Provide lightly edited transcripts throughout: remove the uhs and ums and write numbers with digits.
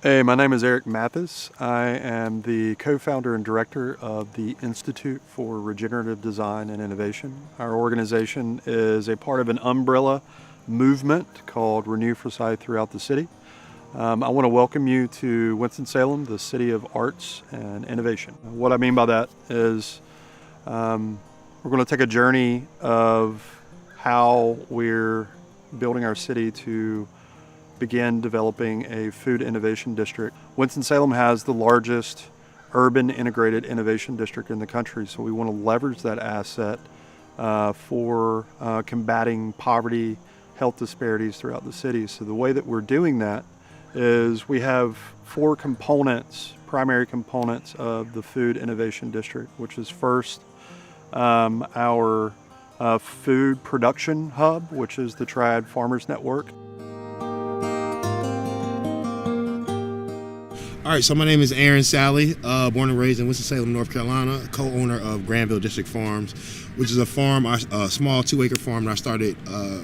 Hey, my name is Eric Mathis. I am the co-founder and director of the Institute for Regenerative Design and Innovation. Our organization is a part of an umbrella movement called Renew Forsyth throughout the city. I want to welcome you to Winston-Salem, the city of arts and innovation. What I mean by that is we're going to take a journey of how we're building our city to begin developing a food innovation district. Winston-Salem has the largest urban integrated innovation district in the country, so we want to leverage that asset for combating poverty, health disparities throughout the city. So the way that we're doing that is we have four components, primary components of the food innovation district, which is first our food production hub, which is the Triad Farmers Network. All right, so my name is Aaron Sally, born and raised in Winston-Salem, North Carolina, co-owner of Granville District Farms, which is a farm, a small 2-acre farm that I started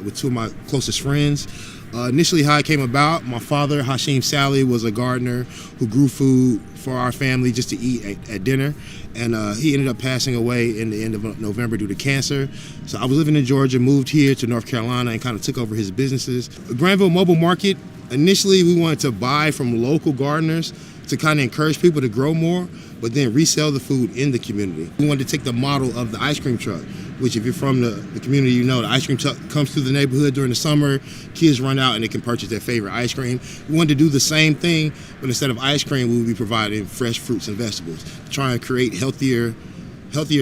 with two of my closest friends. Initially, how it came about, my father, Hashim Sally, was a gardener who grew food for our family just to eat at dinner, and he ended up passing away in the end of November due to cancer. So I was living in Georgia, moved here to North Carolina, and kind of took over his businesses. Granville Mobile Market, initially we wanted to buy from local gardeners to kind of encourage people to grow more, but then resell the food in the community. We wanted to take the model of the ice cream truck, which if you're from the community, you know the ice cream truck comes through the neighborhood during the summer, kids run out and they can purchase their favorite ice cream. We wanted to do the same thing, but instead of ice cream, we would be providing fresh fruits and vegetables to try and create healthier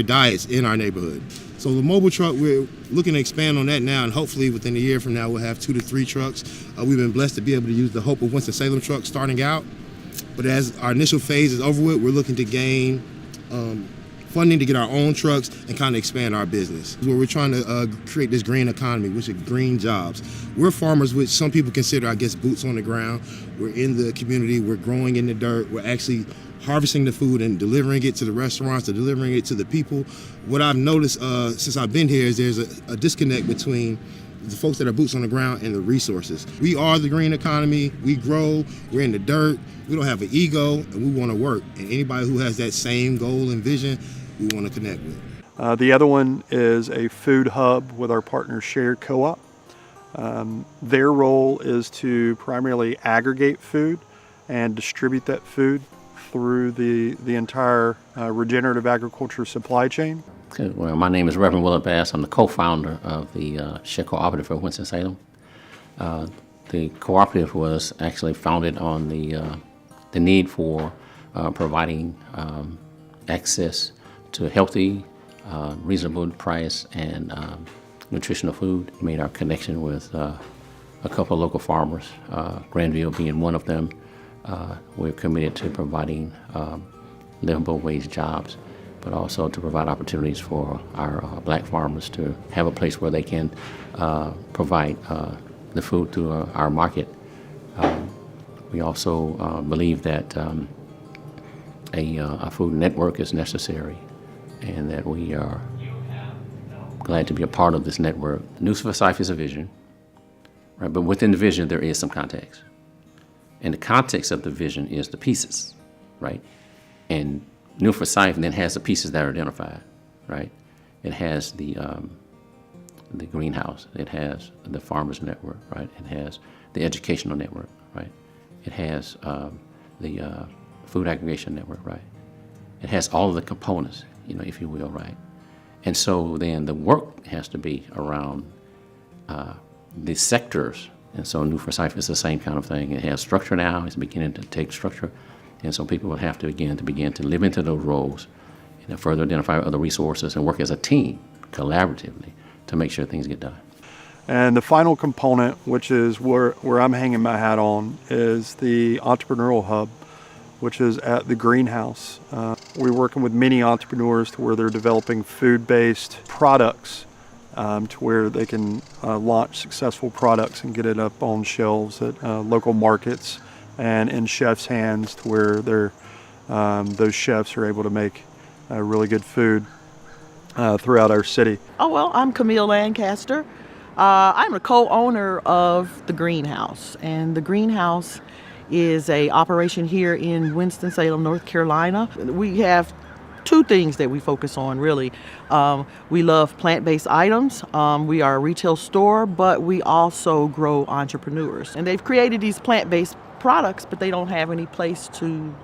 diets in our neighborhood. So the mobile truck, we're looking to expand on that now, and hopefully within a year from now, we'll have 2 to 3 trucks. We've been blessed to be able to use the Hope of Winston-Salem truck starting out. But as our initial phase is over with, we're looking to gain funding to get our own trucks and kind of expand our business. Where we're trying to create this green economy, which are green jobs. We're farmers, which some people consider, I guess, boots on the ground. We're in the community, we're growing in the dirt, we're actually harvesting the food and delivering it to the restaurants, and delivering it to the people. What I've noticed since I've been here is there's a disconnect between the folks that are boots on the ground and the resources. We are the green economy, we grow, we're in the dirt, we don't have an ego, and we want to work. And anybody who has that same goal and vision, we want to connect with. The other one is a food hub with our partner Shared Co-op. Their role is to primarily aggregate food and distribute that food through the entire regenerative agriculture supply chain. Good. Well, my name is Reverend Willard Bass. I'm the co-founder of the Shared Cooperative for Winston-Salem. The cooperative was actually founded on the need for providing access to healthy, reasonable price, and nutritional food. We made our connection with a couple of local farmers, Granville being one of them. We're committed to providing livable wage jobs, but also to provide opportunities for our black farmers to have a place where they can provide the food to our market. We also believe that a food network is necessary, and that we are glad to be a part of this network. New Forsyth is a vision, right? But within the vision, there is some context. And the context of the vision is the pieces, right? And New Forsyth then has the pieces that are identified, right? It has the greenhouse, it has the farmers network, right? It has the educational network, right? It has the food aggregation network, right? It has all of the components, if you will, right? And so then the work has to be around the sectors. And so New Forsyth is the same kind of thing. It has structure now, it's beginning to take structure. And so people will have to begin to live into those roles and further identify other resources and work as a team, collaboratively, to make sure things get done. And the final component, which is where I'm hanging my hat on, is the entrepreneurial hub, which is at the greenhouse. We're working with many entrepreneurs to where they're developing food-based products to where they can launch successful products and get it up on shelves at local markets and in chefs' hands to where those chefs are able to make really good food throughout our city. Oh, well, I'm Camille Lancaster. I'm a co-owner of the greenhouse, and the greenhouse is a operation here in Winston-Salem, North Carolina. We have two things that we focus on really. We love plant-based items. We are a retail store, but we also grow entrepreneurs. And they've created these plant-based products, but they don't have any place to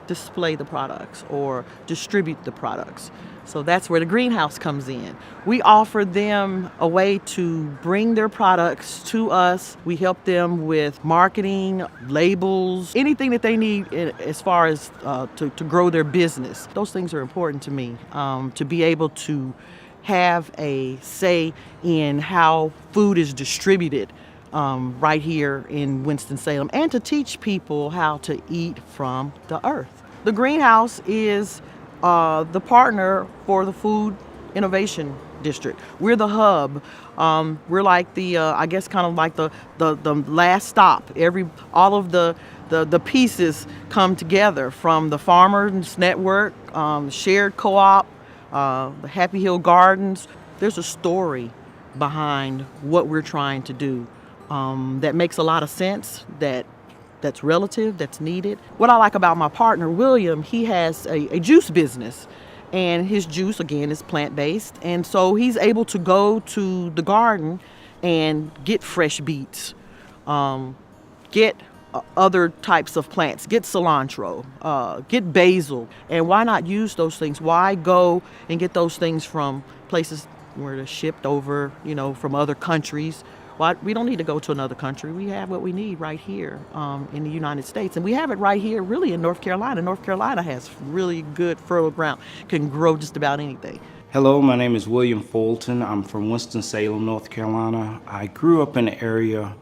display the products or distribute the products. So that's where the greenhouse comes in. We offer them a way to bring their products to us. We help them with marketing, labels, anything that they need as far as to grow their business. Those things are important to me, to be able to have a say in how food is distributed right here in Winston-Salem, and to teach people how to eat from the earth. The greenhouse is the partner for the Food Innovation District. We're the hub. We're like the, I guess, kind of like the last stop. All of the pieces come together from the Farmers Network, Shared Co-op, the Happy Hill Gardens. There's a story behind what we're trying to do that makes a lot of sense, that's relative, that's needed. What I like about my partner, William, he has a juice business, and his juice, again, is plant-based. And so he's able to go to the garden and get fresh beets, get other types of plants, get cilantro, get basil. And why not use those things? Why go and get those things from places where they're shipped over, from other countries? We don't need to go to another country. We have what we need right here in the United States. And we have it right here really in North Carolina. North Carolina has really good fertile ground, can grow just about anything. Hello, my name is William Fulton. I'm from Winston-Salem, North Carolina. I grew up in an area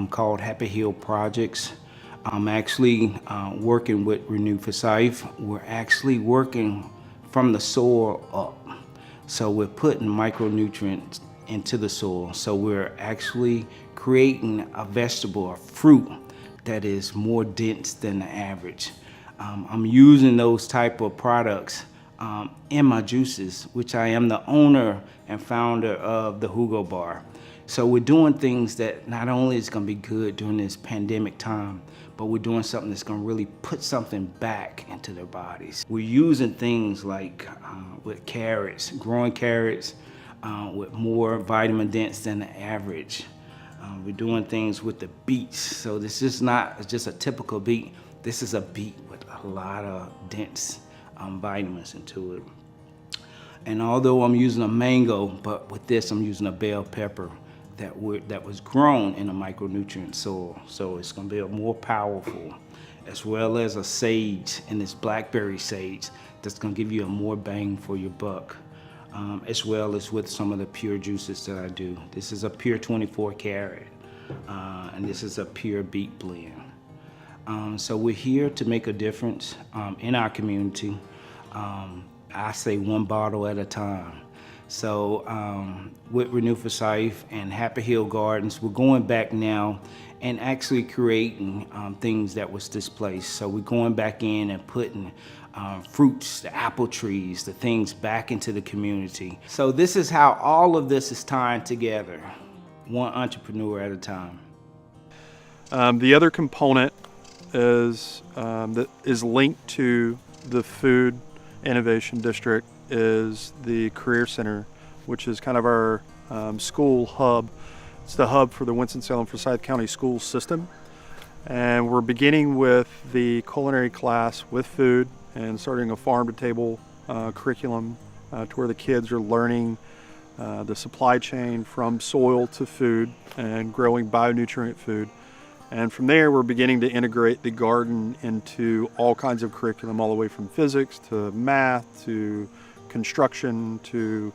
called Happy Hill Projects. I'm actually working with Renew Forsyth. We're actually working from the soil up. So we're putting micronutrients into the soil. So we're actually creating a vegetable, a fruit that is more dense than the average. I'm using those type of products in my juices, which I am the owner and founder of the Hugo Bar. So we're doing things that not only is gonna be good during this pandemic time, but we're doing something that's gonna really put something back into their bodies. We're using things like with carrots, growing carrots, with more vitamin dense than the average. We're doing things with the beets. So this is not just a typical beet. This is a beet with a lot of dense vitamins into it. And although I'm using a mango, but with this I'm using a bell pepper that was grown in a micronutrient soil. So it's gonna be more powerful, as well as a sage, and this blackberry sage that's gonna give you a more bang for your buck. As well as with some of the pure juices that I do. This is a pure 24 karat, and this is a pure beet blend. So we're here to make a difference in our community. I say one bottle at a time. So with Renew Forsyth and Happy Hill Gardens, we're going back now and actually creating things that was displaced. So we're going back in and putting fruits, the apple trees, the things back into the community. So this is how all of this is tying together, one entrepreneur at a time. The other component is that is linked to the Food Innovation District is the Career Center, which is kind of our school hub. It's the hub for the Winston-Salem Forsyth County school system. And we're beginning with the culinary class with food and starting a farm-to-table curriculum to where the kids are learning the supply chain from soil to food and growing bionutrient food. And from there, we're beginning to integrate the garden into all kinds of curriculum, all the way from physics to math to construction to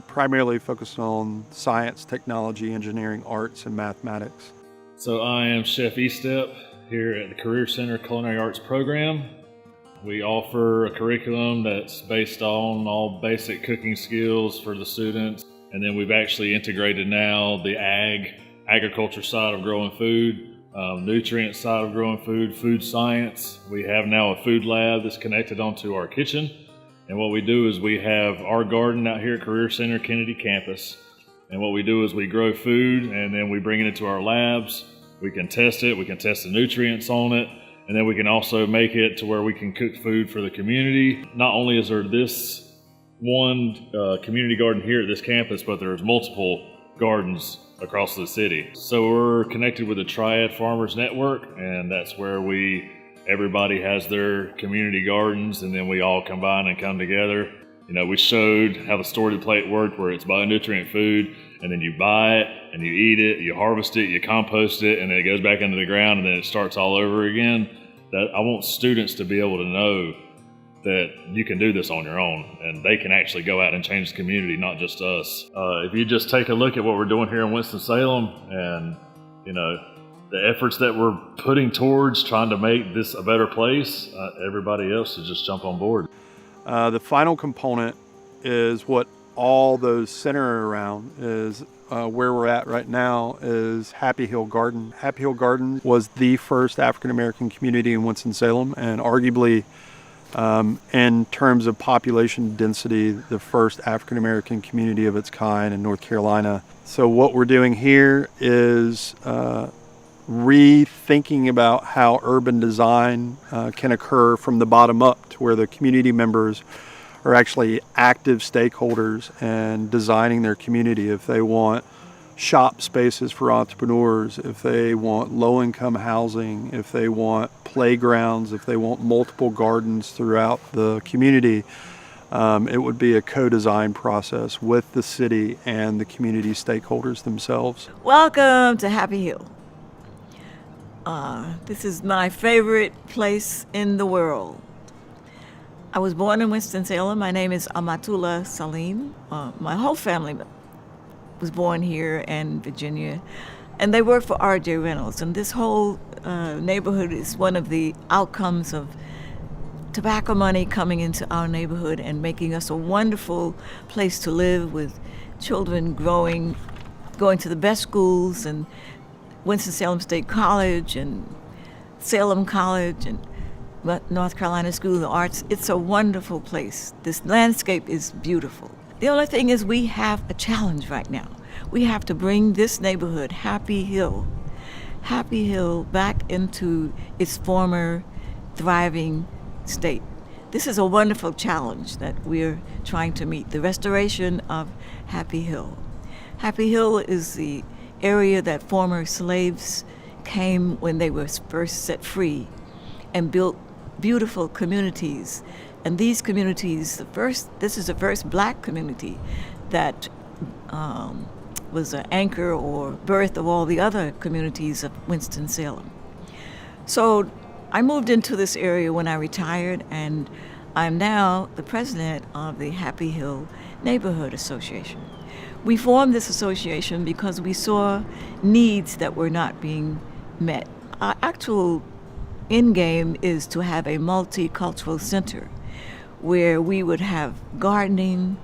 primarily focused on science, technology, engineering, arts, and mathematics. So I am Chef Estep here at the Career Center Culinary Arts Program. We offer a curriculum that's based on all basic cooking skills for the students. And then we've actually integrated now the agriculture side of growing food, nutrient side of growing food, food science. We have now a food lab that's connected onto our kitchen. And what we do is we have our garden out here at Career Center Kennedy campus. And what we do is we grow food and then we bring it into our labs. We can test it, we can test the nutrients on it, and then we can also make it to where we can cook food for the community. Not only is there this one community garden here at this campus, but there's multiple gardens across the city. So we're connected with the Triad Farmers Network, and that's where everybody has their community gardens, and then we all combine and come together. You know, we showed how the store to plate worked, where it's bionutrient food, and then you buy it and you eat it, you harvest it, you compost it, and then it goes back into the ground, and then it starts all over again. That I want students to be able to know that you can do this on your own, and they can actually go out and change the community, not just us. If you just take a look at what we're doing here in Winston-Salem, and you know the efforts that we're putting towards trying to make this a better place, everybody else should just jump on board. The final component is what all those center around is. Where we're at right now is Happy Hill Garden. Happy Hill Garden was the first African American community in Winston-Salem, and arguably in terms of population density, the first African American community of its kind in North Carolina. So what we're doing here is rethinking about how urban design can occur from the bottom up, to where the community members are actually active stakeholders and designing their community. If they want shop spaces for entrepreneurs, if they want low-income housing, if they want playgrounds, if they want multiple gardens throughout the community, it would be a co-design process with the city and the community stakeholders themselves. Welcome to Happy Hill. This is my favorite place in the world. I was born in Winston-Salem. My name is Amatullah Salim. My whole family was born here in Virginia, and they work for R.J. Reynolds. And this whole neighborhood is one of the outcomes of tobacco money coming into our neighborhood and making us a wonderful place to live, with children going to the best schools, and Winston-Salem State College and Salem College and North Carolina School of the Arts. It's a wonderful place. This landscape is beautiful. The only thing is we have a challenge right now. We have to bring this neighborhood, Happy Hill, back into its former thriving state. This is a wonderful challenge that we're trying to meet, the restoration of Happy Hill. Happy Hill is the area that former slaves came when they were first set free and built beautiful communities. And these communities, this is the first black community that was an anchor or birth of all the other communities of Winston-Salem. So I moved into this area when I retired, and I'm now the president of the Happy Hill Neighborhood Association. We formed this association because we saw needs that were not being met. Our actual end game is to have a multicultural center where we would have gardening,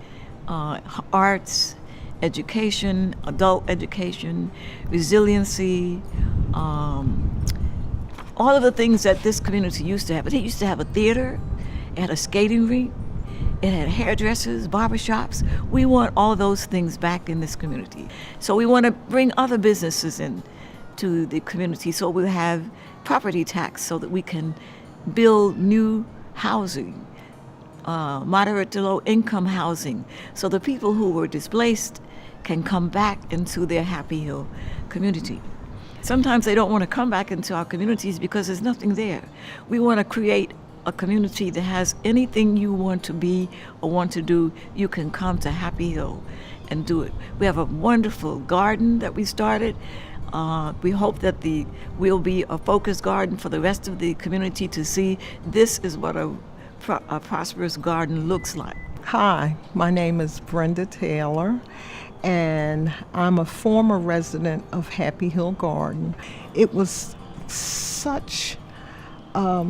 arts, education, adult education, resiliency, all of the things that this community used to have. It used to have a theater, it had a skating rink, it had hairdressers, barbershops. We want all those things back in this community. So we want to bring other businesses in to the community, so we'll have property tax so that we can build new housing, moderate to low income housing, so the people who were displaced can come back into their Happy Hill community. Sometimes they don't want to come back into our communities because there's nothing there. We want to create a community that has anything you want to be or want to do. You can come to Happy Hill and do it. We have a wonderful garden that we started. We hope that will be a focus garden for the rest of the community to see this is what a prosperous garden looks like. Hi, my name is Brenda Taylor, and I'm a former resident of Happy Hill Garden. It was such a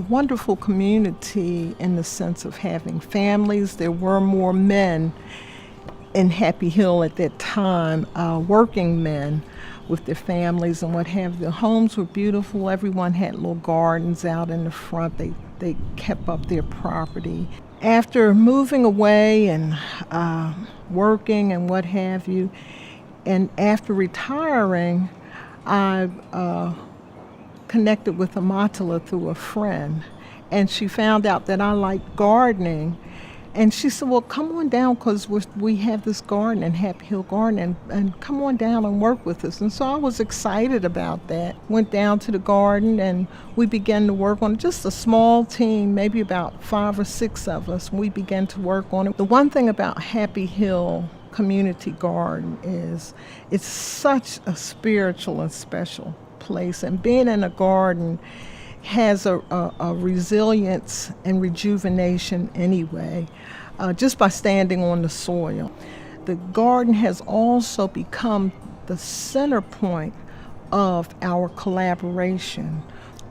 wonderful community in the sense of having families. There were more men in Happy Hill at that time, working men with their families and what have you. The homes were beautiful. Everyone had little gardens out in the front. They kept up their property. After moving away and working and what have you, and after retiring, I connected with Amatula through a friend, and she found out that I liked gardening. And she said, well, come on down, because we have this garden in Happy Hill Garden, and come on down and work with us. And so I was excited about that. Went down to the garden, and we began to work on just a small team, maybe about 5 or 6 of us. We began to work on it. The one thing about Happy Hill Community Garden is it's such a spiritual and special place. And being in a garden has a resilience and rejuvenation anyway, just by standing on the soil. The garden has also become the center point of our collaboration.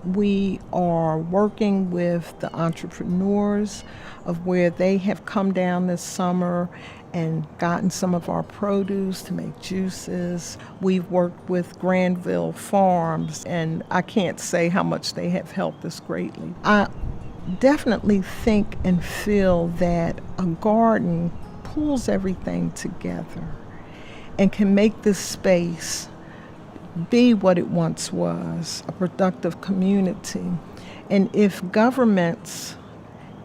We are working with the entrepreneurs of where they have come down this summer and gotten some of our produce to make juices. We've worked with Granville Farms, and I can't say how much they have helped us greatly. I definitely think and feel that a garden pulls everything together and can make this space be what it once was, a productive community. And if governments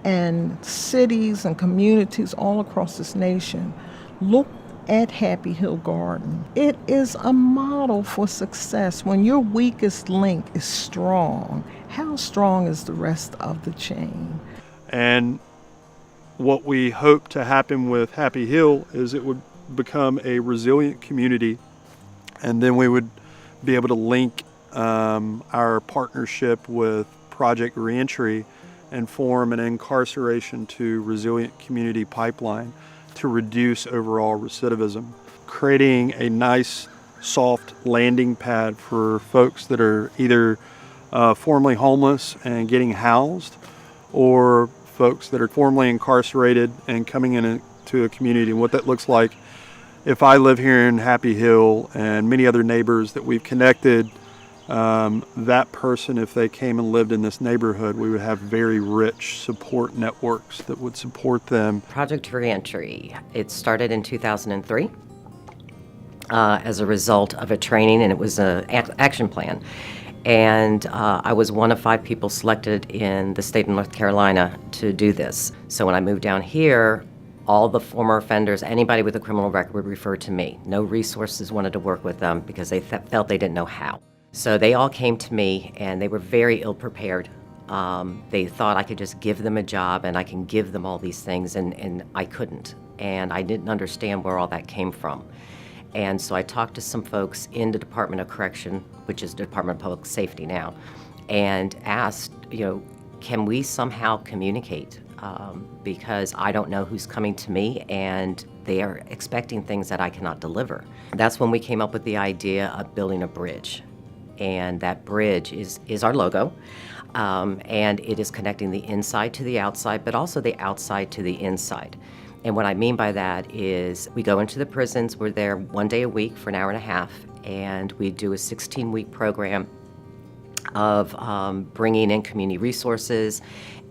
and cities and communities all across this nation look at Happy Hill Garden, it is a model for success. When your weakest link is strong, how strong is the rest of the chain? And what we hope to happen with Happy Hill is it would become a resilient community, and then we would be able to link our partnership with Project Reentry and form an incarceration to resilient community pipeline to reduce overall recidivism, creating a nice soft landing pad for folks that are either formerly homeless and getting housed, or folks that are formerly incarcerated and coming into a community. And what that looks like, if I live here in Happy Hill and many other neighbors that we've connected, that person, if they came and lived in this neighborhood, we would have very rich support networks that would support them. Project Reentry, it started in 2003 as a result of a training, and it was an action plan. And I was one of 5 people selected in the state of North Carolina to do this. So when I moved down here, all the former offenders, anybody with a criminal record would refer to me. No resources wanted to work with them because they felt they didn't know how. So they all came to me, and they were very ill-prepared. They thought I could just give them a job and I can give them all these things, and I couldn't. And I didn't understand where all that came from. And so I talked to some folks in the Department of Correction, which is the Department of Public Safety now, and asked, can we somehow communicate? Because I don't know who's coming to me, and they are expecting things that I cannot deliver. That's when we came up with the idea of building a bridge. And that bridge is our logo, and it is connecting the inside to the outside, but also the outside to the inside. And what I mean by that is we go into the prisons, we're there 1 day a week for an hour and a half, and we do a 16-week program of bringing in community resources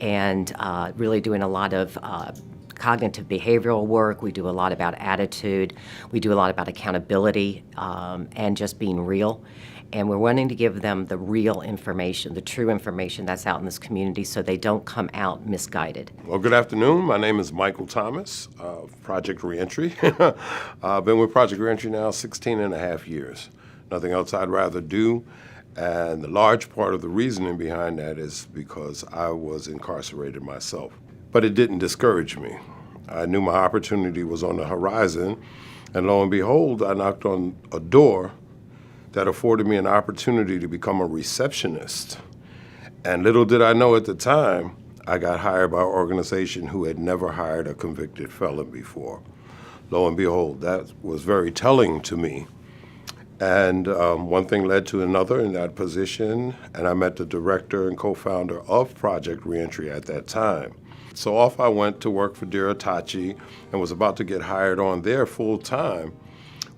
and really doing a lot of cognitive behavioral work. We do a lot about attitude. We do a lot about accountability and just being real. And we're wanting to give them the real information, the true information that's out in this community, so they don't come out misguided. Well, good afternoon. My name is Michael Thomas of Project Reentry. I've been with Project Reentry now 16 and a half years. Nothing else I'd rather do. And the large part of the reasoning behind that is because I was incarcerated myself. But it didn't discourage me. I knew my opportunity was on the horizon, and lo and behold, I knocked on a door that afforded me an opportunity to become a receptionist. And little did I know at the time, I got hired by an organization who had never hired a convicted felon before. Lo and behold, that was very telling to me. And one thing led to another in that position, and I met the director and co-founder of Project Reentry at that time. So off I went to work for Dear Itachi and was about to get hired on there full time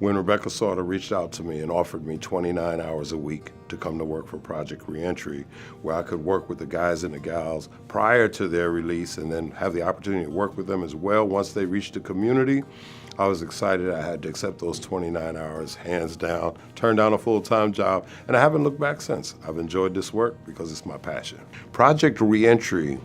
when Rebecca Sauter reached out to me and offered me 29 hours a week to come to work for Project Reentry, where I could work with the guys and the gals prior to their release and then have the opportunity to work with them as well once they reached the community, I was excited. I had to accept those 29 hours, hands down, turn down a full-time job, and I haven't looked back since. I've enjoyed this work because it's my passion. Project Reentry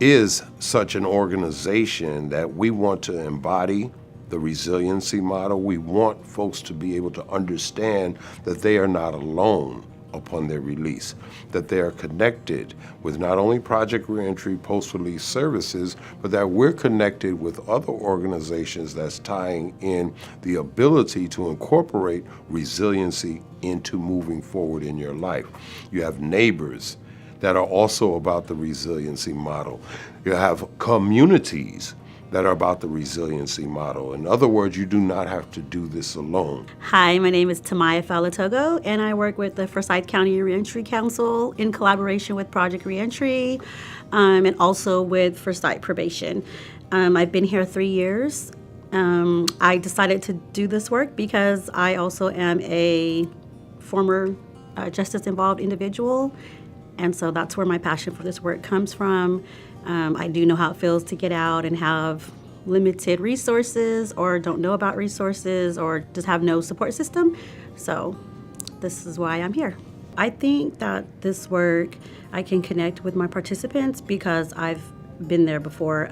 is such an organization that we want to embody the resiliency model. We want folks to be able to understand that they are not alone upon their release, that they are connected with not only Project Reentry post-release services, but that we're connected with other organizations that's tying in the ability to incorporate resiliency into moving forward in your life. You have neighbors that are also about the resiliency model. You have communities that are about the resiliency model. In other words, you do not have to do this alone. Hi, my name is Tamaya Falatogo, and I work with the Forsyth County Reentry Council in collaboration with Project Reentry, and also with Forsyth Probation. I've been here 3 years. I decided to do this work because I also am a former justice-involved individual, and so that's where my passion for this work comes from. I do know how it feels to get out and have limited resources or don't know about resources or just have no support system. So this is why I'm here. I think that this work, I can connect with my participants because I've been there before.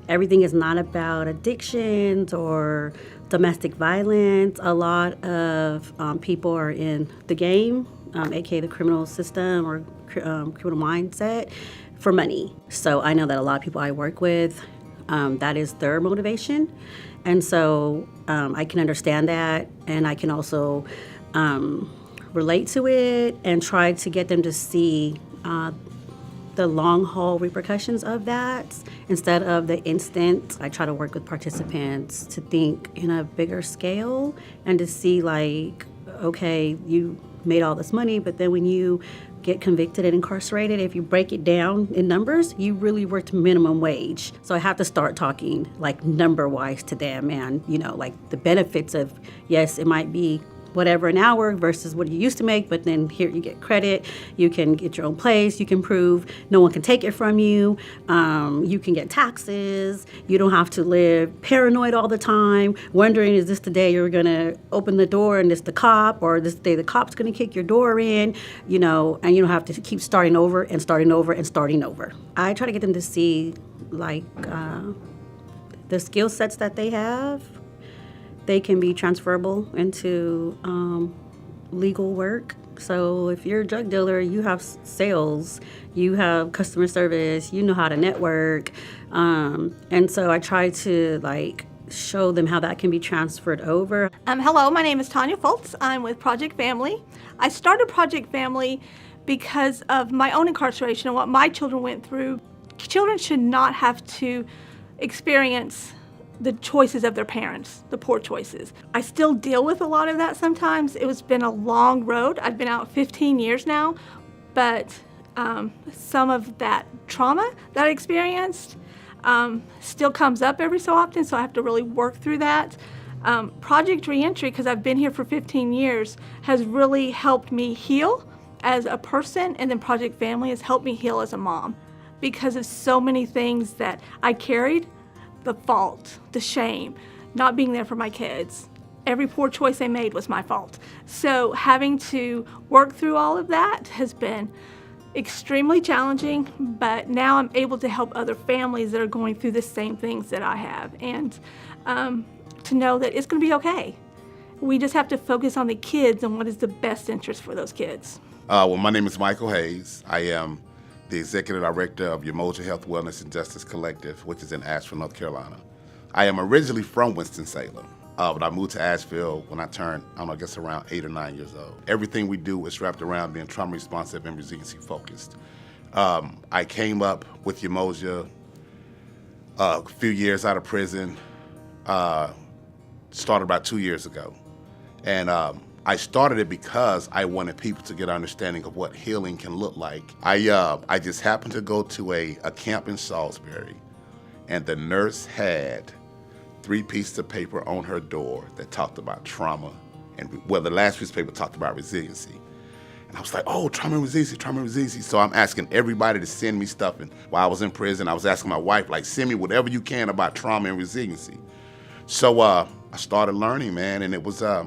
Everything is not about addictions or domestic violence. A lot of people are in the game, aka the criminal system or criminal mindset, for money. So I know that a lot of people I work with, that is their motivation. And so I can understand that, and I can also relate to it and try to get them to see the long haul repercussions of that instead of the instant. I try to work with participants to think in a bigger scale and to see like, okay, you made all this money, but then when you get convicted and incarcerated, if you break it down in numbers, you really worked minimum wage. So I have to start talking like number wise to them and, you know, like the benefits of, yes, it might be whatever an hour versus what you used to make, but then here you get credit, you can get your own place, you can prove no one can take it from you, you can get taxes, you don't have to live paranoid all the time, wondering is this the day you're gonna open the door and it's the cop, or this day the cop's gonna kick your door in, you know, and you don't have to keep starting over and starting over and starting over. I try to get them to see like the skill sets that they have. They can be transferable into legal work. So if you're a drug dealer, you have sales, you have customer service, you know how to network. And so I try to like show them how that can be transferred over. Hello, my name is Tanya Foltz. I'm with Project Family. I started Project Family because of my own incarceration and what my children went through. Children should not have to experience the choices of their parents, the poor choices. I still deal with a lot of that sometimes. It's been a long road. I've been out 15 years now, but some of that trauma that I experienced still comes up every so often, so I have to really work through that. Project Reentry, because I've been here for 15 years, has really helped me heal as a person, and then Project Family has helped me heal as a mom because of so many things that I carried. The fault, the shame, not being there for my kids. Every poor choice I made was my fault. So having to work through all of that has been extremely challenging, but now I'm able to help other families that are going through the same things that I have, and to know that it's gonna be okay. We just have to focus on the kids and what is the best interest for those kids. Well, my name is Michael Hayes. I am the Executive Director of Umoja Health, Wellness, and Justice Collective, which is in Asheville, North Carolina. I am originally from Winston-Salem, but I moved to Asheville when I turned, I guess around 8 or 9 years old. Everything we do is wrapped around being trauma responsive and resiliency focused. I came up with Umoja a few years out of prison, started about 2 years ago. And I started it because I wanted people to get an understanding of what healing can look like. I just happened to go to a camp in Salisbury, and the nurse had 3 pieces of paper on her door that talked about trauma, and well, the last piece of paper talked about resiliency. And I was like, oh, trauma and resiliency, trauma and resiliency. So I'm asking everybody to send me stuff. And while I was in prison, I was asking my wife, like, send me whatever you can about trauma and resiliency. So I started learning, man, and it was, it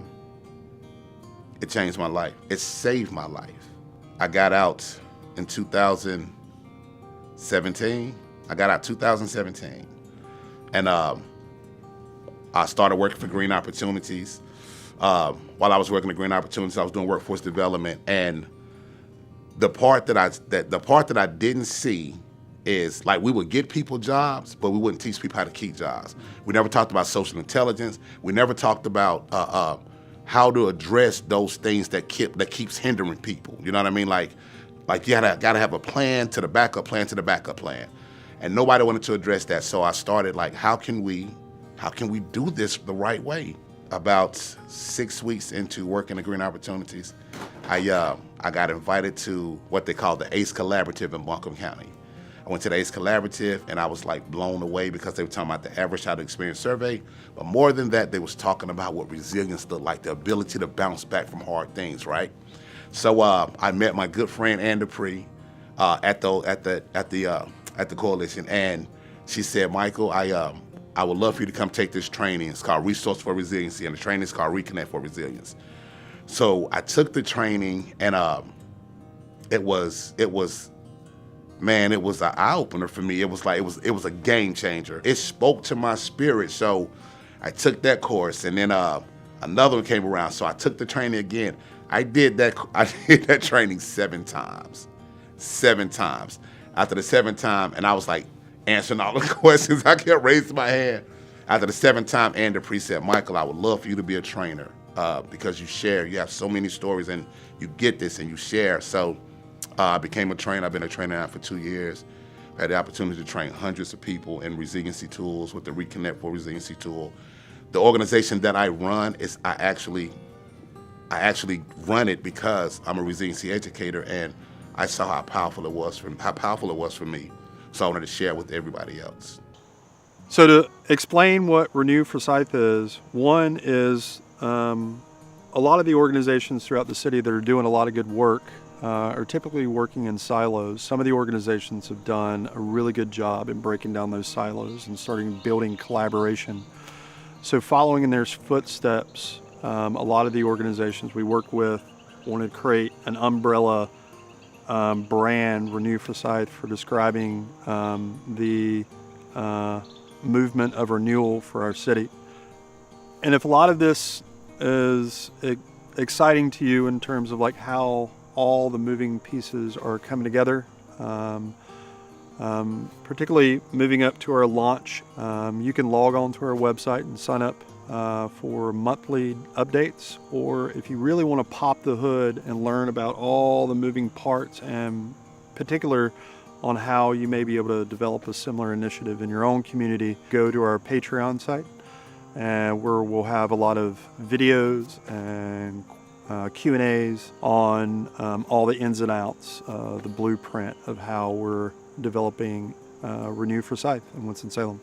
changed my life. It saved my life. I got out in 2017. I got out 2017. And I started working for Green Opportunities. While I was working at Green Opportunities, I was doing workforce development. And the part that I didn't see is, like, we would get people jobs, but we wouldn't teach people how to keep jobs. We never talked about social intelligence. We never talked about how to address those things that keeps hindering people. You know what I mean? Like you gotta have a plan to the backup plan to the backup plan, and nobody wanted to address that. So I started, like, how can we do this the right way? About 6 weeks into working at Green Opportunities, I got invited to what they call the ACE Collaborative in Buncombe County. I went to the ACE Collaborative, and I was, like, blown away because they were talking about the average childhood experience survey. But more than that, they was talking about what resilience looked like, the ability to bounce back from hard things, right? So I met my good friend Ann Dupree at the coalition, and she said, Michael, I would love for you to come take this training. It's called Resource for Resiliency, and the training is called Reconnect for Resilience. So I took the training, and it was man, it was an eye-opener for me. It was a game changer. It spoke to my spirit. So I took that course, and then another one came around. So I took the training again. I did that training 7 times. 7 times. After the 7th time, and I was, like, answering all the questions, I kept raising my hand. After the 7th time, Ann Dupree said, Michael, I would love for you to be a trainer because you have so many stories, and you get this and you share. So I became a trainer. I've been a trainer now for 2 years. I had the opportunity to train hundreds of people in resiliency tools with the Reconnect for Resiliency tool. The organization that I run is I actually run it because I'm a resiliency educator, and I saw how powerful it was for me. So I wanted to share it with everybody else. So to explain what Renew Forsyth is, one is a lot of the organizations throughout the city that are doing a lot of good work are typically working in silos. Some of the organizations have done a really good job in breaking down those silos and starting building collaboration. So following in their footsteps, a lot of the organizations we work with want to create an umbrella brand, Renew Forsyth, for describing the movement of renewal for our city. And if a lot of this is exciting to you in terms of, like, how all the moving pieces are coming together, particularly moving up to our launch, you can log on to our website and sign up for monthly updates, or if you really want to pop the hood and learn about all the moving parts, and particular on how you may be able to develop a similar initiative in your own community, go to our Patreon site, where we'll have a lot of videos and Q&As on all the ins and outs, the blueprint of how we're developing Renew Forsyth in Winston-Salem.